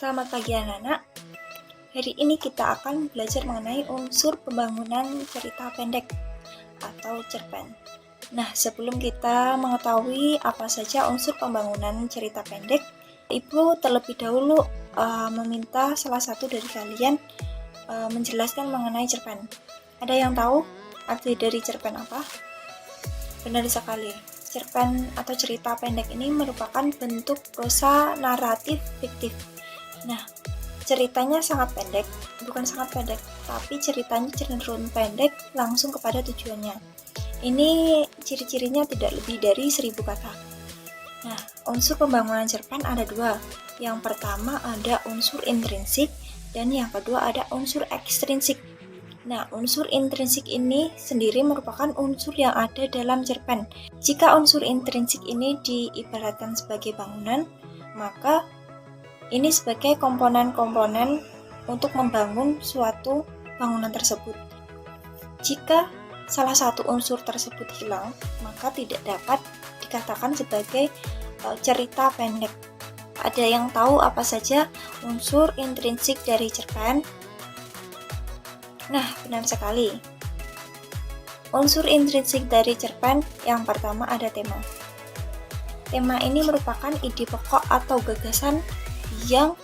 Selamat pagi anak-anak. Hari ini kita akan belajar mengenai unsur pembangunan cerita pendek atau cerpen. Nah, sebelum kita mengetahui apa saja unsur pembangunan cerita pendek, Ibu terlebih dahulu meminta salah satu dari kalian menjelaskan mengenai cerpen. Ada yang tahu arti dari cerpen apa? Benar sekali. Cerpen atau cerita pendek ini merupakan bentuk prosa naratif fiktif. Nah, ceritanya sangat pendek, bukan sangat pendek, tapi ceritanya cenderung pendek langsung kepada tujuannya. Ini ciri-cirinya tidak lebih dari 1000 kata. Nah, unsur pembangunan cerpen ada dua. Yang pertama ada unsur intrinsik dan yang kedua ada unsur ekstrinsik. Nah, unsur intrinsik ini sendiri merupakan unsur yang ada dalam cerpen. Jika unsur intrinsik ini diibaratkan sebagai bangunan, maka ini sebagai komponen-komponen untuk membangun suatu bangunan tersebut. Jika salah satu unsur tersebut hilang, maka tidak dapat dikatakan sebagai cerita pendek. Ada yang tahu apa saja unsur intrinsik dari cerpen? Nah, benar sekali. Unsur intrinsik dari cerpen yang pertama ada tema. Tema ini merupakan ide pokok atau gagasan yang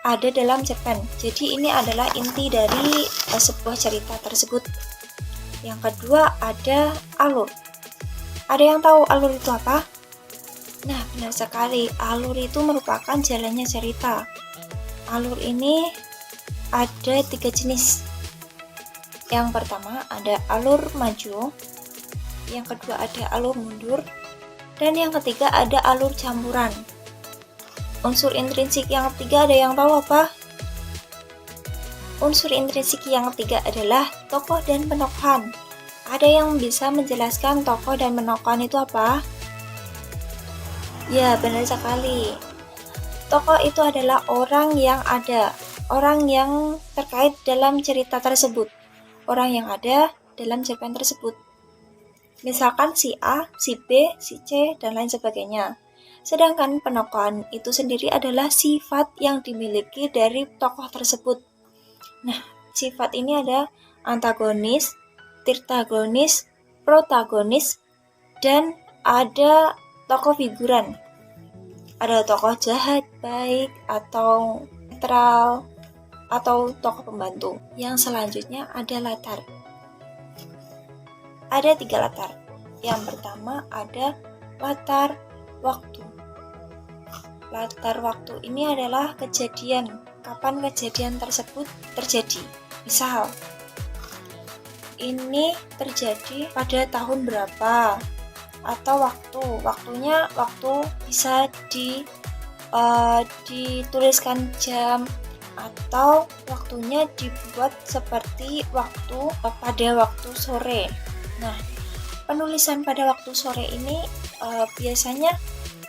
ada dalam cerpen. Jadi ini adalah inti dari sebuah cerita tersebut. Yang kedua ada alur. Ada yang tahu alur itu apa? Nah, benar sekali. Alur itu merupakan jalannya cerita. Alur ini ada 3 jenis. Yang pertama ada alur maju, yang kedua ada alur mundur, dan yang ketiga ada alur campuran. Unsur intrinsik yang ketiga ada yang tahu apa? Unsur intrinsik yang ketiga adalah tokoh dan penokohan. Ada yang bisa menjelaskan tokoh dan penokohan itu apa? Ya, benar sekali. Tokoh itu adalah orang yang ada, orang yang terkait dalam cerita tersebut. Orang yang ada dalam cerpen tersebut. Misalkan si A, si B, si C, dan lain sebagainya. Sedangkan penokohan itu sendiri adalah sifat yang dimiliki dari tokoh tersebut. Nah, sifat ini ada antagonis, tirtagonis, protagonis, dan ada tokoh figuran. Ada tokoh jahat, baik, atau netral, atau tokoh pembantu. Yang selanjutnya ada latar. Ada 3 latar. Yang pertama ada latar waktu. Latar waktu ini adalah kejadian, kapan kejadian tersebut terjadi. Misal, ini terjadi pada tahun berapa, atau waktunya bisa dituliskan jam, atau waktunya dibuat seperti pada waktu sore. Nah, penulisan pada waktu sore ini biasanya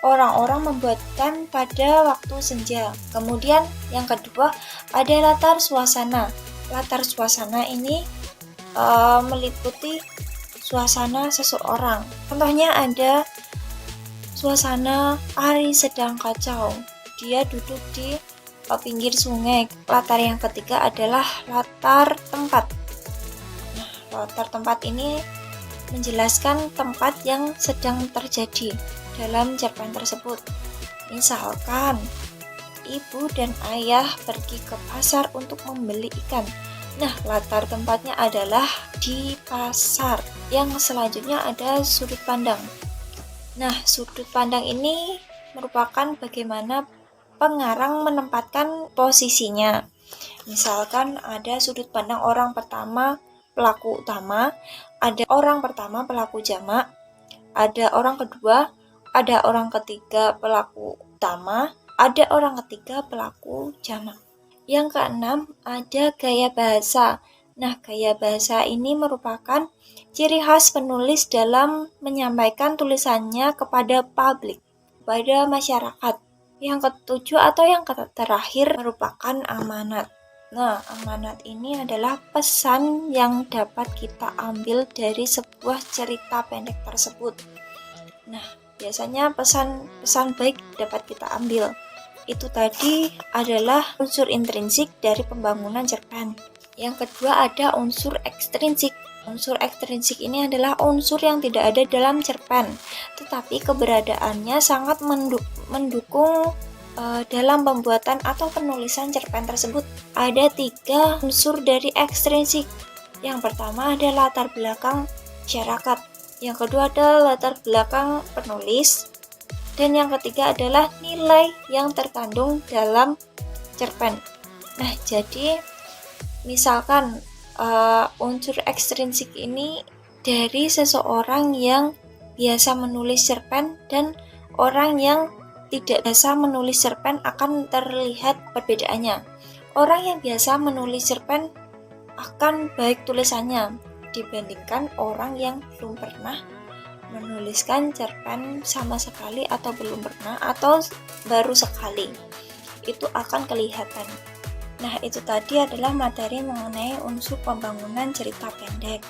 orang-orang membuatkan pada waktu senja. Kemudian yang kedua ada latar suasana. Latar suasana ini meliputi suasana seseorang. Contohnya ada suasana hari sedang kacau. Dia duduk di pinggir sungai. Latar yang ketiga adalah latar tempat. Nah, latar tempat ini menjelaskan tempat yang sedang terjadi dalam cerpen tersebut. Misalkan, ibu dan ayah pergi ke pasar untuk membeli ikan. Nah, latar tempatnya adalah di pasar. Yang selanjutnya ada sudut pandang. Nah, sudut pandang ini merupakan bagaimana pengarang menempatkan posisinya. Misalkan ada sudut pandang orang pertama pelaku utama, ada orang pertama pelaku jamak, ada orang kedua, ada orang ketiga pelaku utama, ada orang ketiga pelaku jamak. Yang keenam ada gaya bahasa. Nah, gaya bahasa ini merupakan ciri khas penulis dalam menyampaikan tulisannya kepada publik, kepada masyarakat. Yang ketujuh atau yang terakhir merupakan amanat. Nah, amanat ini adalah pesan yang dapat kita ambil dari sebuah cerita pendek tersebut. Nah, biasanya pesan baik dapat kita ambil. itu tadi adalah unsur intrinsik dari pembangunan cerpen. Yang kedua ada unsur ekstrinsik. Unsur ekstrinsik ini adalah unsur yang tidak ada dalam cerpen, tetapi keberadaannya sangat mendukung dalam pembuatan atau penulisan cerpen tersebut. Ada 3 unsur dari ekstrinsik. Yang pertama ada latar belakang masyarakat, yang kedua adalah latar belakang penulis, dan yang ketiga adalah nilai yang terkandung dalam cerpen. Nah, jadi misalkan unsur ekstrinsik ini dari seseorang yang biasa menulis cerpen dan orang yang tidak biasa menulis cerpen akan terlihat perbedaannya. Orang yang biasa menulis cerpen akan baik tulisannya dibandingkan orang yang belum pernah menuliskan cerpen sama sekali atau belum pernah atau baru sekali. Itu akan kelihatan. Nah, itu tadi adalah materi mengenai unsur pembangunan cerita pendek.